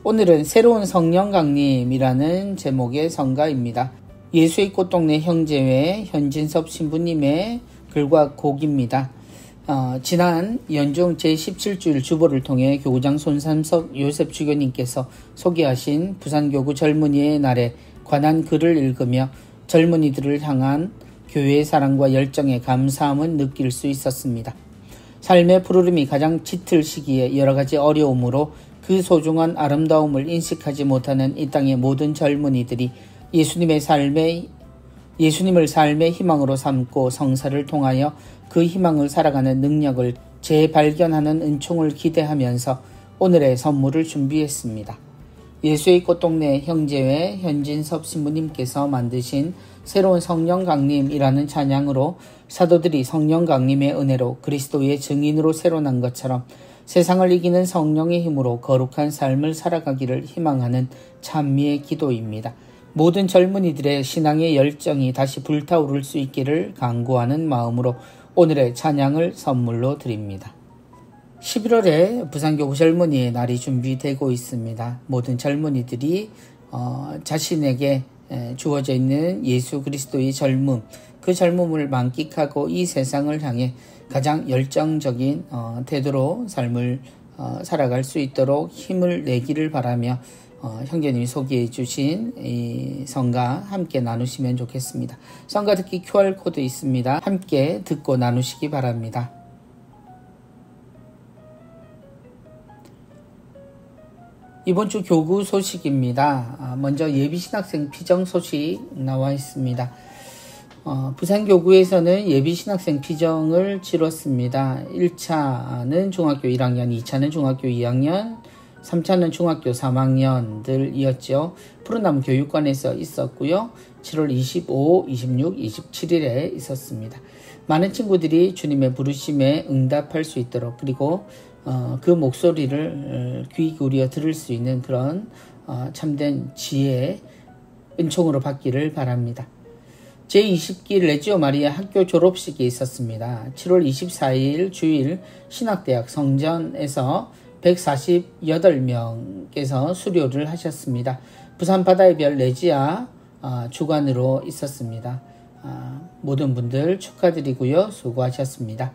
오늘은 새로운 성령 강림이라는 제목의 성가입니다. 예수의 꽃동네 형제회 현진섭 신부님의 글과 곡입니다. 지난 연중 제17주일 주보를 통해 교구장 손삼석 요셉 주교님께서 소개하신 부산교구 젊은이의 날에 관한 글을 읽으며 젊은이들을 향한 교회의 사랑과 열정의 감사함을 느낄 수 있었습니다. 삶의 푸르름이 가장 짙을 시기에 여러가지 어려움으로 그 소중한 아름다움을 인식하지 못하는 이 땅의 모든 젊은이들이 예수님을 삶의 희망으로 삼고 성사를 통하여 그 희망을 살아가는 능력을 재발견하는 은총을 기대하면서 오늘의 선물을 준비했습니다. 예수의 꽃동네 형제회 현진섭 신부님께서 만드신 새로운 성령 강림이라는 찬양으로 사도들이 성령 강림의 은혜로 그리스도의 증인으로 새로 난 것처럼 세상을 이기는 성령의 힘으로 거룩한 삶을 살아가기를 희망하는 찬미의 기도입니다. 모든 젊은이들의 신앙의 열정이 다시 불타오를 수 있기를 간구하는 마음으로 오늘의 찬양을 선물로 드립니다. 11월에 부산교구 젊은이의 날이 준비되고 있습니다. 모든 젊은이들이 자신에게 주어져 있는 예수 그리스도의 젊음, 그 젊음을 만끽하고 이 세상을 향해 가장 열정적인 태도로 삶을 살아갈 수 있도록 힘을 내기를 바라며 형제님이 소개해 주신 이 성가 함께 나누시면 좋겠습니다. 성가 듣기 QR코드 있습니다. 함께 듣고 나누시기 바랍니다. 이번 주 교구 소식입니다. 먼저 예비신학생 피정 소식 나와 있습니다. 부산교구에서는 예비신학생 피정을 치렀습니다. 1차는 중학교 1학년, 2차는 중학교 2학년, 3차는 중학교 3학년들이었죠. 푸른나무 교육관에서 있었고요. 7월 25, 26, 27일에 있었습니다. 많은 친구들이 주님의 부르심에 응답할 수 있도록 그리고 그 목소리를 귀 기울여 들을 수 있는 그런 참된 지혜, 은총으로 받기를 바랍니다. 제20기 레지오 마리아 학교 졸업식이 있었습니다. 7월 24일 주일 신학대학 성전에서 148명께서 수료를 하셨습니다. 부산 바다의 별 레지아 주관으로 있었습니다. 모든 분들 축하드리고요. 수고하셨습니다.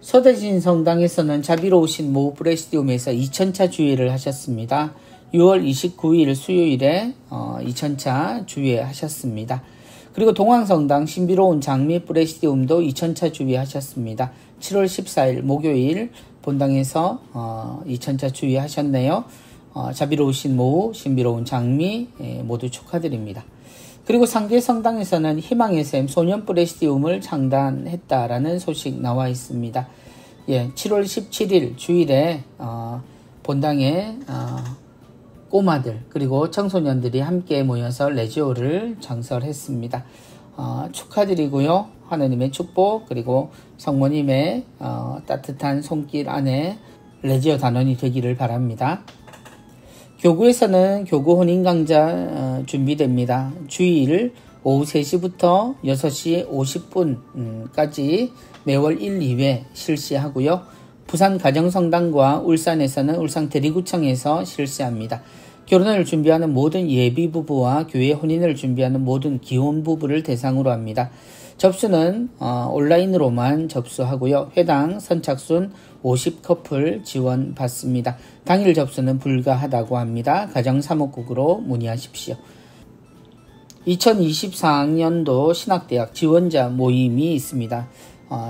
서대진 성당에서는 자비로우신 모 프레시디움에서 2000차 주일을 하셨습니다. 6월 29일 수요일에 2000차 주의하셨습니다. 그리고 동황성당 신비로운 장미 프레시디움도 2000차 주의하셨습니다. 7월 14일 목요일 본당에서 2000차 주의하셨네요. 자비로우신 모우, 신비로운 장미 모두 축하드립니다. 그리고 상계 성당에서는 희망의 샘 소년 프레시디움을 창단했다라는 소식 나와 있습니다. 7월 17일 주일에 본당에 꼬마들 그리고 청소년들이 함께 모여서 레지오를 장설했습니다. 축하드리고요. 하느님의 축복 그리고 성모님의 따뜻한 손길 안에 레지오 단원이 되기를 바랍니다. 교구에서는 교구 혼인 강좌 준비됩니다. 주일 오후 3시부터 6시 50분까지 매월 1, 2회 실시하고요. 부산 가정성당과 울산에서는 울산 대리구청에서 실시합니다. 결혼을 준비하는 모든 예비 부부와 교회 혼인을 준비하는 모든 기혼 부부를 대상으로 합니다. 접수는 온라인으로만 접수하고요. 회당 선착순 50커플 지원받습니다. 당일 접수는 불가하다고 합니다. 가정사목국으로 문의하십시오. 2024학년도 신학대학 지원자 모임이 있습니다.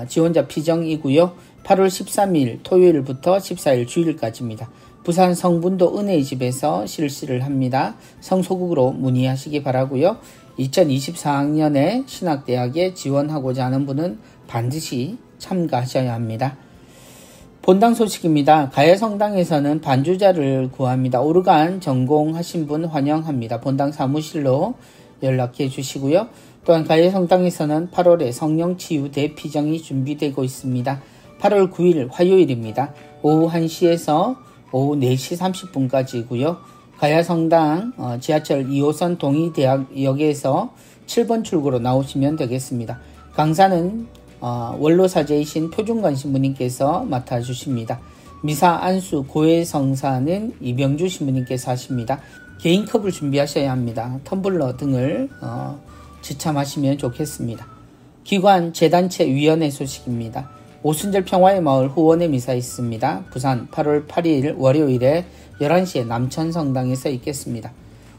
지원자 피정이고요. 8월 13일 토요일부터 14일 주일까지입니다. 부산 성분도 은혜의 집에서 실시를 합니다. 성소국으로 문의하시기 바라고요. 2024학년에 신학대학에 지원하고자 하는 분은 반드시 참가하셔야 합니다. 본당 소식입니다. 가야성당에서는 반주자를 구합니다. 오르간 전공하신 분 환영합니다. 본당 사무실로 연락해 주시고요. 또한 가야성당에서는 8월에 성령치유 대피정이 준비되고 있습니다. 8월 9일 화요일입니다. 오후 1시에서 오후 4시 30분까지고요. 가야성당 지하철 2호선 동의대학역에서 7번 출구로 나오시면 되겠습니다. 강사는 원로사제이신 표준관 신부님께서 맡아주십니다. 미사 안수 고해성사는 이병주 신부님께서 하십니다. 개인컵을 준비하셔야 합니다. 텀블러 등을 지참하시면 좋겠습니다. 기관 재단체 위원회 소식입니다. 오순절 평화의 마을 후원의 미사 있습니다. 부산 8월 8일 월요일에 11시에 남천성당에서 있겠습니다.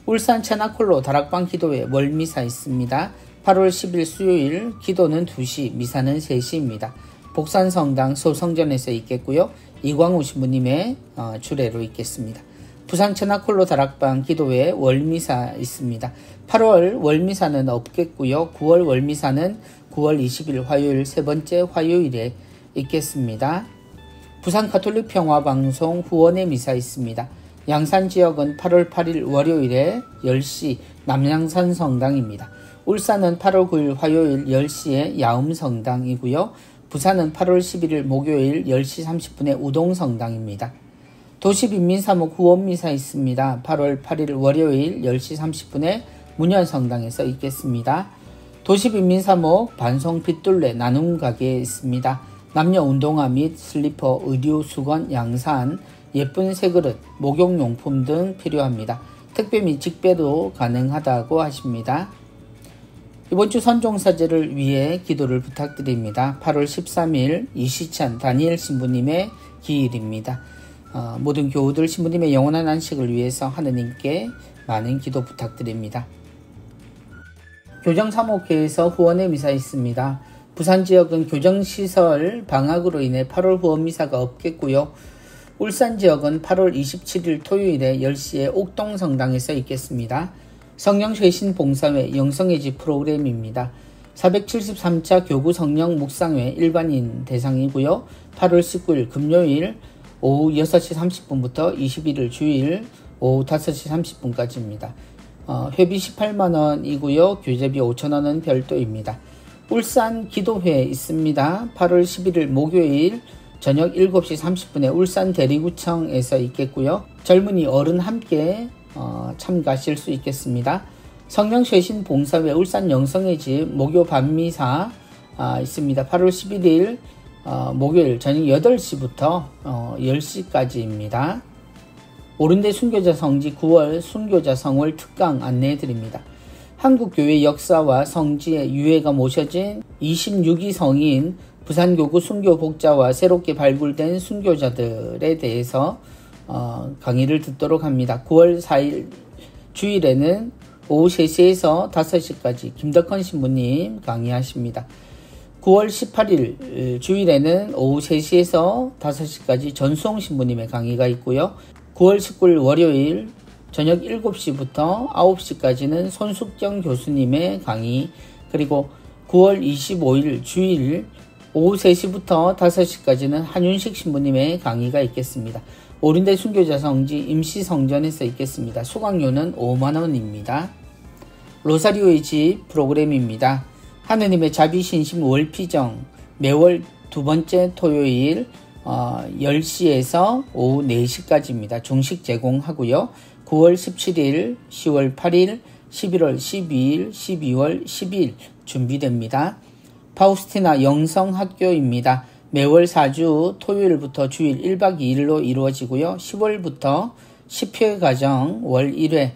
울산 체나콜로 다락방 기도회 월미사 있습니다. 8월 10일 수요일 기도는 2시, 미사는 3시입니다. 복산성당 소성전에서 있겠고요. 이광우 신부님의 주례로 있겠습니다. 부산 체나콜로 다락방 기도회 월미사 있습니다. 8월 월미사는 없겠고요. 9월 월미사는 9월 20일 화요일 세 번째 화요일에 있겠습니다. 부산 가톨릭 평화방송 후원의 미사 있습니다. 양산 지역은 8월 8일 월요일에 10시 남양산 성당입니다. 울산은 8월 9일 화요일 10시에 야음성당이고요. 부산은 8월 11일 목요일 10시 30분에 우동성당입니다. 도시빈민사목 후원미사 있습니다. 8월 8일 월요일 10시 30분에 문현성당에서 있겠습니다. 도시빈민사목 반송 빗둘레 나눔가게에 있습니다. 남녀 운동화 및 슬리퍼, 의류, 수건, 양산, 예쁜 새그릇, 목욕용품 등 필요합니다. 택배 및 직배도 가능하다고 하십니다. 이번 주 선종사제를 위해 기도를 부탁드립니다. 8월 13일 이시찬 다니엘 신부님의 기일입니다. 모든 교우들 신부님의 영원한 안식을 위해서 하느님께 많은 기도 부탁드립니다. 교정사목회에서 후원의 미사 있습니다. 부산 지역은 교정시설 방학으로 인해 8월 후원미사가 없겠고요. 울산 지역은 8월 27일 토요일에 10시에 옥동성당에서 있겠습니다. 성령쇄신 봉사회 영성의 집 프로그램입니다. 473차 교구 성령 묵상회 일반인 대상이고요. 8월 19일 금요일 오후 6시 30분부터 21일 주일 오후 5시 30분까지입니다. 회비 18만원이고요. 교재비 5,000원은 별도입니다. 울산 기도회 있습니다. 8월 11일 목요일 저녁 7시 30분에 울산 대리구청에서 있겠고요. 젊은이 어른 함께 참가하실 수 있겠습니다. 성령쇄신 봉사회 울산 영성의 집 목요 밤미사 있습니다. 8월 11일 목요일 저녁 8시부터 10시까지입니다. 오른대 순교자 성지 9월 순교자 성월 특강 안내해드립니다. 한국교회 역사와 성지의 유해가 모셔진 26위 성인 부산교구 순교복자와 새롭게 발굴된 순교자들에 대해서 강의를 듣도록 합니다. 9월 4일 주일에는 오후 3시에서 5시까지 김덕헌 신부님 강의하십니다. 9월 18일 주일에는 오후 3시에서 5시까지 전수홍 신부님의 강의가 있고요. 9월 19일 월요일 저녁 7시부터 9시까지는 손숙정 교수님의 강의, 그리고 9월 25일 주일 오후 3시부터 5시까지는 한윤식 신부님의 강의가 있겠습니다. 오륜대 순교자 성지 임시성전에서 있겠습니다. 수강료는 5만원입니다. 로사리오의 집 프로그램입니다. 하느님의 자비신심 월피정 매월 두 번째 토요일 10시에서 오후 4시까지입니다. 중식 제공하고요. 9월 17일, 10월 8일, 11월 12일, 12월 12일 준비됩니다. 파우스티나 영성학교입니다. 매월 4주 토요일부터 주일 1박 2일로 이루어지고요. 10월부터 10회 과정 월 1회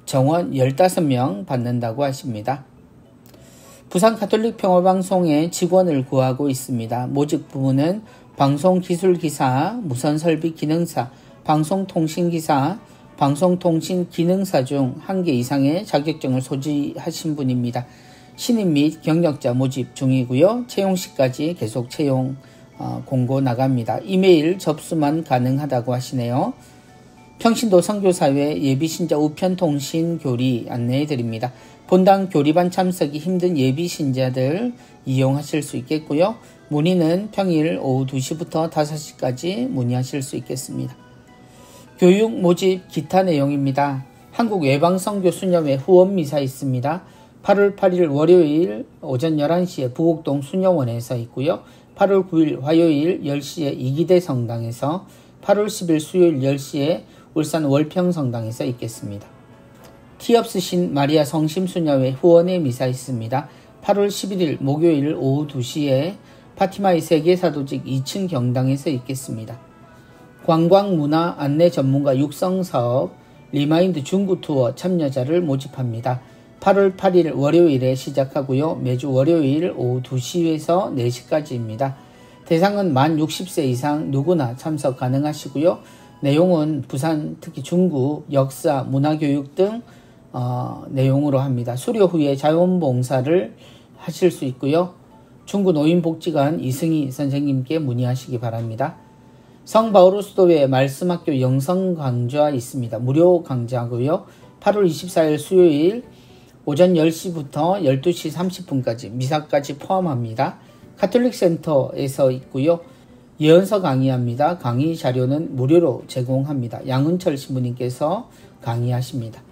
정원 15명 받는다고 하십니다. 부산 가톨릭 평화방송의 직원을 구하고 있습니다. 모집 부문은 방송기술기사, 무선설비 기능사, 방송통신기사, 방송통신기능사 중 1개 이상의 자격증을 소지하신 분입니다. 신인 및 경력자 모집 중이고요. 채용시까지 계속 채용 공고 나갑니다. 이메일 접수만 가능하다고 하시네요. 평신도 선교사회 예비신자 우편통신 교리 안내해드립니다. 본당 교리반 참석이 힘든 예비신자들 이용하실 수 있겠고요. 문의는 평일 오후 2시부터 5시까지 문의하실 수 있겠습니다. 교육 모집 기타 내용입니다. 한국외방선교 수녀회 후원미사 있습니다. 8월 8일 월요일 오전 11시에 부곡동 수녀원에서 있고요. 8월 9일 화요일 10시에 이기대 성당에서, 8월 10일 수요일 10시에 울산 월평성당에서 있겠습니다. 티없으신 마리아 성심수녀회 후원의 미사 있습니다. 8월 11일 목요일 오후 2시에 파티마의 세계사도직 2층 경당에서 있겠습니다. 관광문화 안내 전문가 육성사업 리마인드 중구투어 참여자를 모집합니다. 8월 8일 월요일에 시작하고요. 매주 월요일 오후 2시에서 4시까지입니다. 대상은 만 60세 이상 누구나 참석 가능하시고요. 내용은 부산 특히 중구 역사 문화교육 등 내용으로 합니다. 수료 후에 자원봉사를 하실 수 있고요. 중구 노인복지관 이승희 선생님께 문의하시기 바랍니다. 성바오로스도회 말씀학교 영성 강좌 있습니다. 무료 강좌고요. 8월 24일 수요일 오전 10시부터 12시 30분까지 미사까지 포함합니다. 가톨릭센터에서 있고요. 예언서 강의합니다. 강의 자료는 무료로 제공합니다. 양은철 신부님께서 강의하십니다.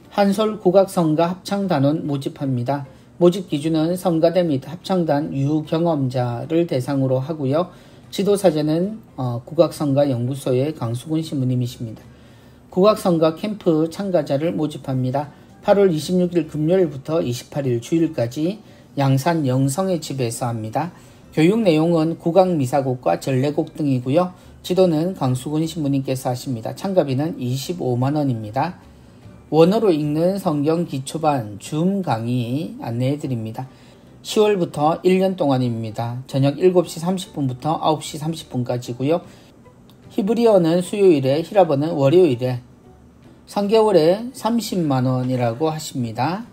한솔 국악성가 합창단원 모집합니다. 모집 기준은 성가대 및 합창단 유경험자를 대상으로 하고요. 지도사제는 국악성가 연구소의 강수근 신부님이십니다. 국악성가 캠프 참가자를 모집합니다. 8월 26일 금요일부터 28일 주일까지 양산 영성의 집에서 합니다. 교육 내용은 국악미사곡과 전래곡 등이고요. 지도는 강수근 신부님께서 하십니다. 참가비는 25만원입니다. 원어로 읽는 성경 기초반 줌 강의 안내해드립니다. 10월부터 1년 동안입니다. 저녁 7시 30분부터 9시 30분까지고요. 히브리어는 수요일에, 히라버는 월요일에, 3개월에 30만원이라고 하십니다.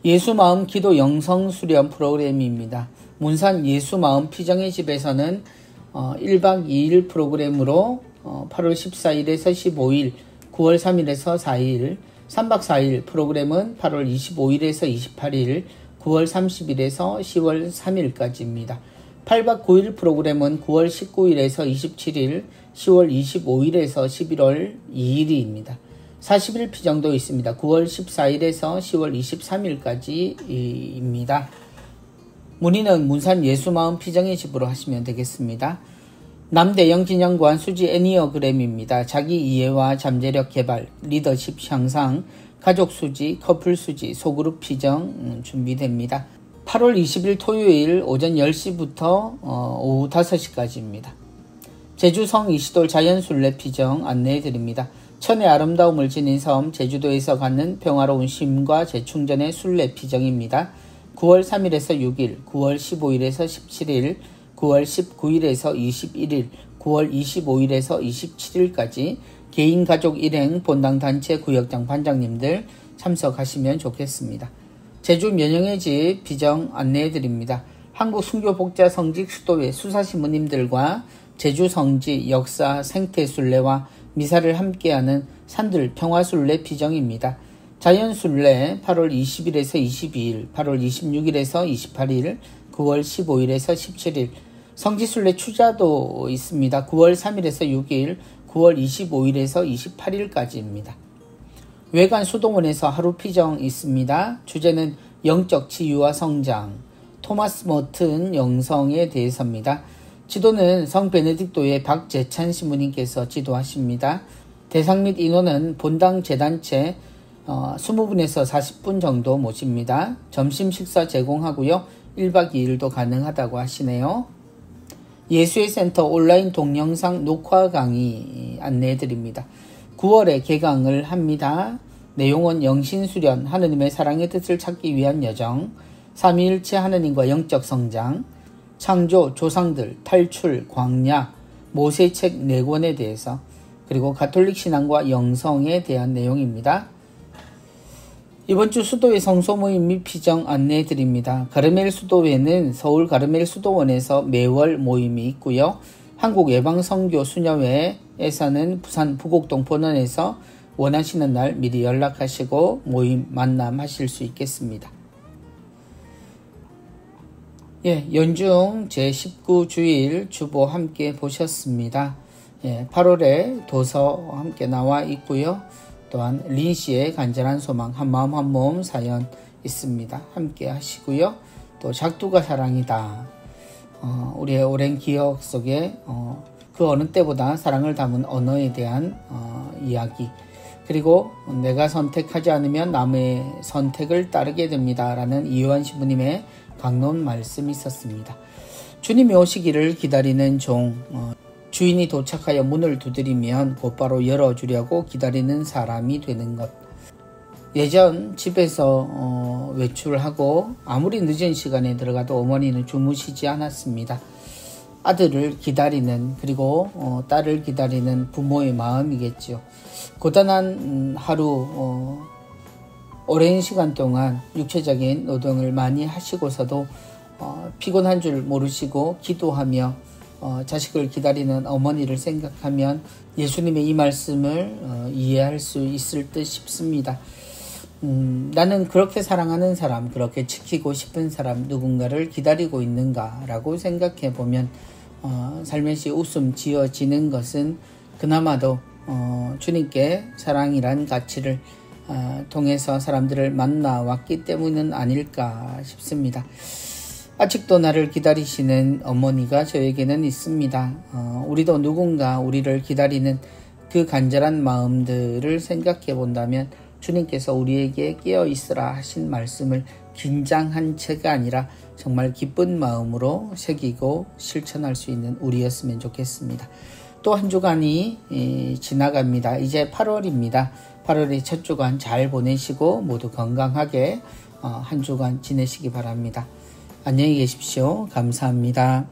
예수마음 기도 영성 수련 프로그램입니다. 문산 예수마음 피정의 집에서는 1박 2일 프로그램으로 8월 14일에서 15일, 9월 3일에서 4일, 3박 4일 프로그램은 8월 25일에서 28일, 9월 30일에서 10월 3일까지입니다. 8박 9일 프로그램은 9월 19일에서 27일, 10월 25일에서 11월 2일입니다. 40일 피정도 있습니다. 9월 14일에서 10월 23일까지입니다. 문의는 문산 예수마음 피정의 집으로 하시면 되겠습니다. 남대영 기념관 수지 애니어그램입니다. 자기 이해와 잠재력 개발, 리더십 향상, 가족 수지, 커플 수지, 소그룹 피정 준비됩니다. 8월 20일 토요일 오전 10시부터 오후 5시까지입니다. 제주성 이시돌 자연순례 피정 안내해드립니다. 천의 아름다움을 지닌 섬 제주도에서 갖는 평화로운 쉼과 재충전의 순례 피정입니다. 9월 3일에서 6일, 9월 15일에서 17일, 9월 19일에서 21일, 9월 25일에서 27일까지 개인 가족 일행 본당 단체 구역장 반장님들 참석하시면 좋겠습니다. 제주 면영의 집 비정 안내해드립니다. 한국 순교복자 성직 수도회 수사신부님들과 제주 성지 역사 생태 순례와 미사를 함께하는 산들 평화순례 피정입니다. 자연순례 8월 20일에서 22일, 8월 26일에서 28일, 9월 15일에서 17일, 성지순례 추자도 있습니다. 9월 3일에서 6일, 9월 25일에서 28일까지입니다. 외관 수동원에서 하루 피정 있습니다. 주제는 영적 치유와 성장, 토마스 머튼 영성에 대해서입니다. 지도는 성 베네딕토의 박재찬 신부님께서 지도하십니다. 대상 및 인원은 본당 재단체 20분에서 40분 정도 모십니다. 점심 식사 제공하고요. 1박 2일도 가능하다고 하시네요. 예수의 센터 온라인 동영상 녹화 강의 안내해드립니다. 9월에 개강을 합니다. 내용은 영신수련, 하느님의 사랑의 뜻을 찾기 위한 여정, 삼위일체 하느님과 영적 성장, 창조, 조상들, 탈출, 광야, 모세책 4권에 대해서, 그리고 가톨릭 신앙과 영성에 대한 내용입니다. 이번 주 수도회 성소 모임 및 피정 안내해 드립니다. 가르멜 수도회는 서울 가르멜 수도원에서 매월 모임이 있고요. 한국 예방선교 수녀회에서는 부산 부곡동 본원에서 원하시는 날 미리 연락하시고 모임 만남하실 수 있겠습니다. 연중 제19주일 주보 함께 보셨습니다. 8월에 도서 함께 나와 있고요. 또한 린씨의 간절한 소망, 한마음 한몸 사연 있습니다. 함께 하시고요. 또 작두가 사랑이다. 우리의 오랜 기억 속에 그 어느 때보다 사랑을 담은 언어에 대한 이야기, 그리고 내가 선택하지 않으면 남의 선택을 따르게 됩니다. 라는 이요한 신부님의 강론 말씀이 있었습니다. 주님이 오시기를 기다리는 종, 주인이 도착하여 문을 두드리면 곧바로 열어주려고 기다리는 사람이 되는 것. 예전 집에서 외출하고 아무리 늦은 시간에 들어가도 어머니는 주무시지 않았습니다. 아들을 기다리는, 그리고 딸을 기다리는 부모의 마음이겠죠. 고단한 하루, 오랜 시간 동안 육체적인 노동을 많이 하시고서도 피곤한 줄 모르시고 기도하며 자식을 기다리는 어머니를 생각하면 예수님의 이 말씀을 이해할 수 있을 듯 싶습니다. 나는 그렇게 사랑하는 사람, 그렇게 지키고 싶은 사람, 누군가를 기다리고 있는가 라고 생각해 보면 삶의 시 웃음 지어지는 것은 그나마도 주님께 사랑이란 가치를 통해서 사람들을 만나왔기 때문은 아닐까 싶습니다. 아직도 나를 기다리시는 어머니가 저에게는 있습니다. 우리도 누군가 우리를 기다리는 그 간절한 마음들을 생각해 본다면 주님께서 우리에게 깨어있으라 하신 말씀을 긴장한 채가 아니라 정말 기쁜 마음으로 새기고 실천할 수 있는 우리였으면 좋겠습니다. 또 한 주간이 지나갑니다. 이제 8월입니다. 8월의 첫 주간 잘 보내시고 모두 건강하게 한 주간 지내시기 바랍니다. 안녕히 계십시오. 감사합니다.